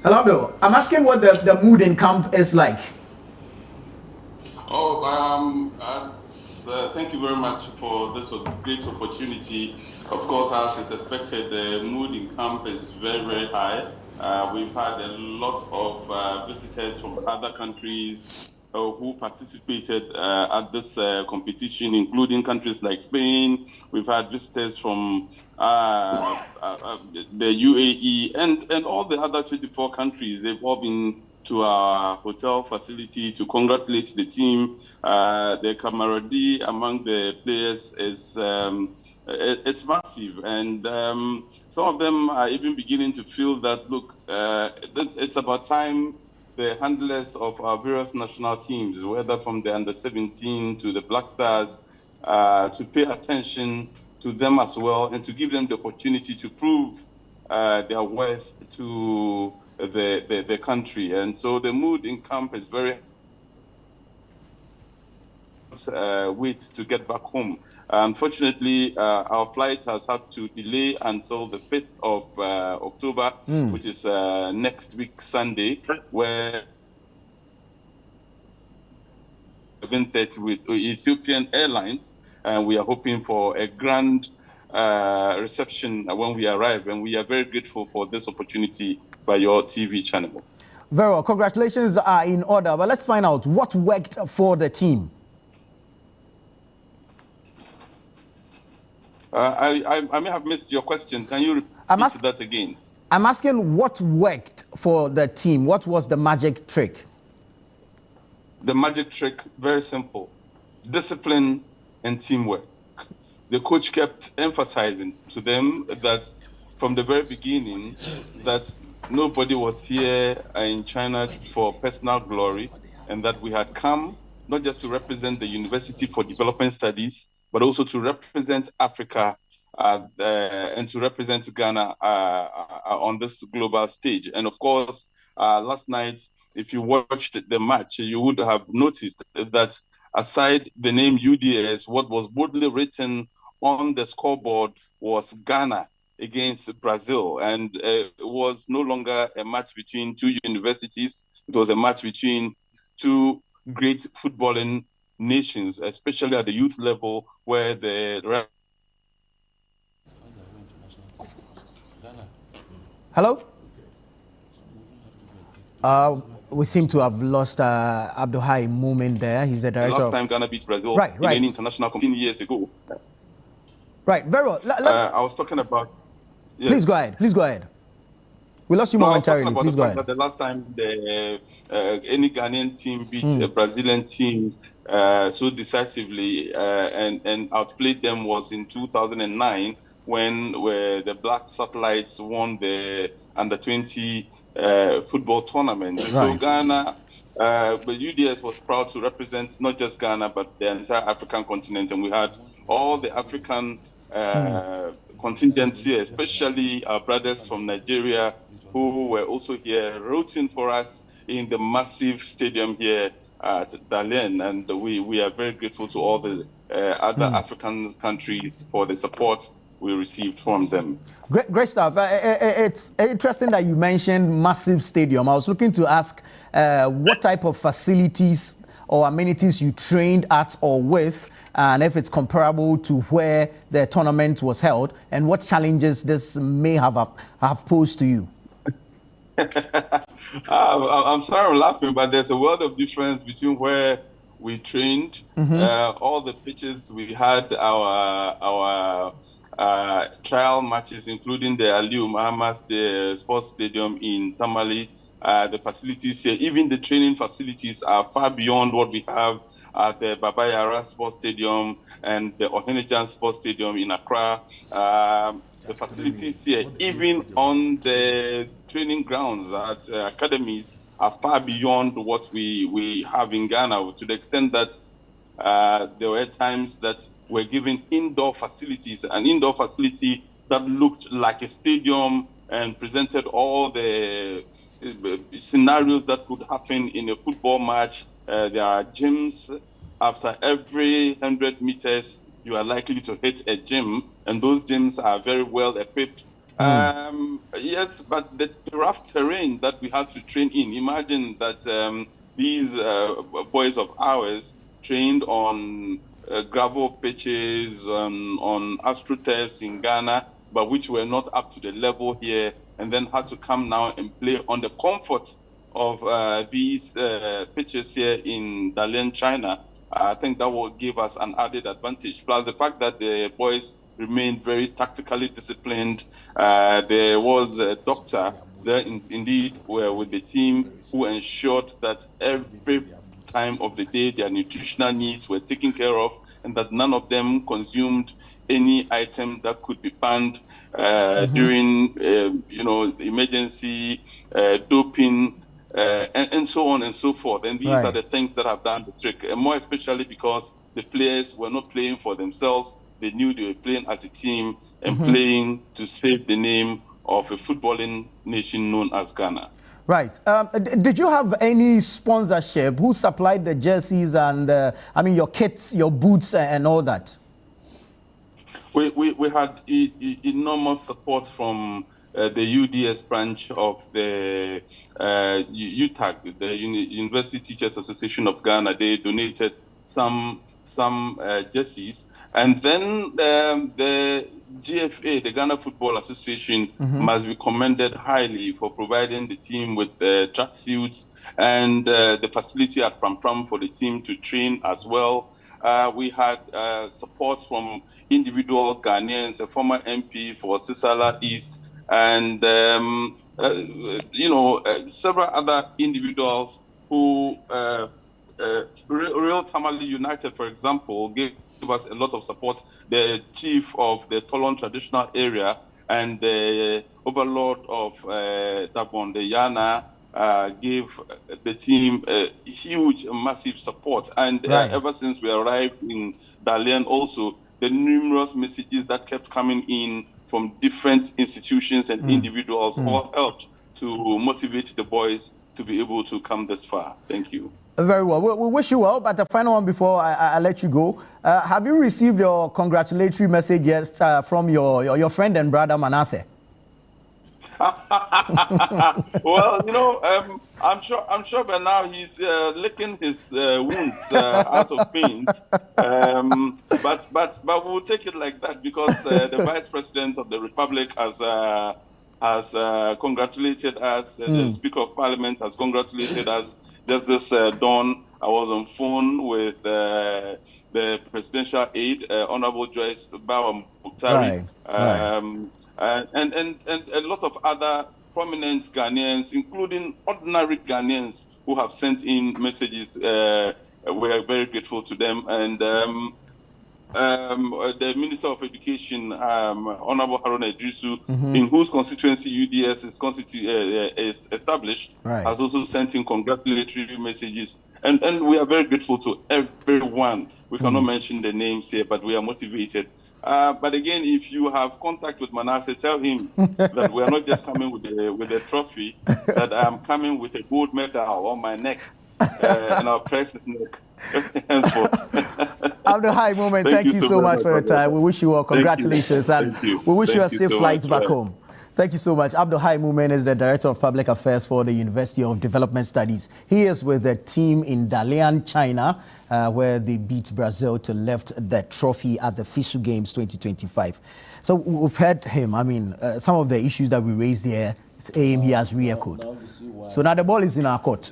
Hello, Abdul. I'm asking what the mood in camp is like. Oh, thank you very much for this great opportunity. Of course, as is expected, the mood in camp is very, very high. We've had a lot of visitors from other countries who participated at this competition, including countries like Spain. We've had visitors from the UAE and all the other 24 countries. They've all been to our hotel facility to congratulate the team. The camaraderie among the players is it's massive, and some of them are even beginning to feel that look, it's about time the handlers of our various national teams, whether from the under 17 to the Black Stars, to pay attention to them as well and to give them the opportunity to prove their worth to the country. And so the mood in camp is very wait to get back home. Unfortunately, our flight has had to delay until the 5th of October, which is next week, Sunday, where 7:30 with Ethiopian Airlines. And we are hoping for a grand reception when we arrive. And we are very grateful for this opportunity by your TV channel. Very well. Congratulations are in order. But let's find out what worked for the team. I may have missed your question. Can you repeat that again? I'm asking what worked for the team. What was the magic trick? The magic trick, very simple. Discipline and teamwork. The coach kept emphasizing to them that from the very beginning that nobody was here in China for personal glory, and that we had come not just to represent the University for Development Studies, but also to represent Africa and to represent Ghana on this global stage. And of course, last night, if you watched the match, you would have noticed that aside the name UDS, what was boldly written on the scoreboard was Ghana against Brazil. And it was no longer a match between two universities. It was a match between two great footballing nations, especially at the youth level, where the... Hello? We seem to have lost Abdulhai moment there. He's the director. Last time Ghana beat Brazil in any international competition years ago. Right, very well. I was talking about... Yes. Please go ahead. Please go ahead. We lost you momentarily. Please go ahead. That the last time any Ghanaian team beat a Brazilian team so decisively and outplayed them was in 2009 when the Black Satellites won the Under-20 football tournament. Right. So Ghana, but UDS was proud to represent not just Ghana, but the entire African continent. And we had all the African contingents here, especially our brothers from Nigeria, who were also here rooting for us in the massive stadium here at Dalian. And we are very grateful to all the other African countries for the support we received from them. Great stuff. It's interesting that you mentioned massive stadium. I was looking to ask what type of facilities or amenities you trained at or with, and if it's comparable to where the tournament was held, and what challenges this may have posed to you. I'm sorry I'm laughing, but there's a world of difference between where we trained, all the pitches we had, our trial matches, including the Aliu Mahamas, the sports stadium in Tamale, the facilities here, even the training facilities are far beyond what we have at the Baba Yara Sports Stadium and the Ohenejan Sports Stadium in Accra. The facilities here, even on the training grounds at academies, are far beyond what we have in Ghana, to the extent that there were times that we're given indoor facilities, an indoor facility that looked like a stadium and presented all the scenarios that could happen in a football match. There are gyms. After every 100 meters, you are likely to hit a gym, and those gyms are very well equipped Yes, but the rough terrain that we had to train in. Imagine that these boys of ours trained on gravel pitches, on astroturfs in Ghana, but which were not up to the level here, and then had to come now and play on the comfort of these pitches here in Dalian, China. I think that will give us an added advantage. Plus the fact that the boys remained very tactically disciplined. There was a doctor there indeed with the team who ensured that every time of the day their nutritional needs were taken care of, and that none of them consumed any item that could be banned during emergency doping. And so on and so forth. And these are the things that have done the trick, and more especially because the players were not playing for themselves. They knew they were playing as a team and playing to save the name of a footballing nation known as Ghana. Right. Did you have any sponsorship? Who supplied the jerseys and, your kits, your boots and all that? We had enormous support from the UDS branch of the UTAG, the University Teachers Association of Ghana. They donated some jerseys, and then the GFA, the Ghana Football Association, must be commended highly for providing the team with tracksuits and the facility at Pram Pram for the team to train as well. We had support from individual Ghanaians, a former MP for Sisala East, and several other individuals who, Real Tamale United, for example, gave us a lot of support. The chief of the Tolon traditional area and the overlord of Dabon, the Yana, gave the team a huge, massive support. And ever since we arrived in Dalian also, the numerous messages that kept coming in from different institutions and individuals all helped to motivate the boys to be able to come this far. Thank you. Very well. We wish you well, but the final one before I let you go. Have you received your congratulatory message yet from your friend and brother Manasseh? Well, I'm sure by now he's licking his wounds out of pains. But we'll take it like that because the Vice President of the Republic has congratulated us. The Speaker of Parliament has congratulated us. Just this dawn, I was on phone with the presidential aide, Honorable Joyce Bawa Muktari. And a lot of other prominent Ghanaians, including ordinary Ghanaians who have sent in messages. We are very grateful to them. And the Minister of Education, Honorable Haruna Idrisu, in whose constituency UDS is established, has also sent in congratulatory messages. And we are very grateful to everyone. We cannot mention the names here, but we are motivated. But again, if you have contact with Manasseh, tell him that we are not just coming with a trophy, that I'm coming with a gold medal on my neck, and I'll press his neck. Abdul Hai Moment, thank you so much for your time. We wish you all congratulations and we wish you a safe flight back home. Thank you so much. Abdul Hai Moment is the Director of Public Affairs for the University of Development Studies. He is with the team in Dalian, China, where they beat Brazil to lift the trophy at the FISU Games 2025. So we've heard him. Some of the issues that we raised here, it's aim he has re-echoed. So now the ball is in our court.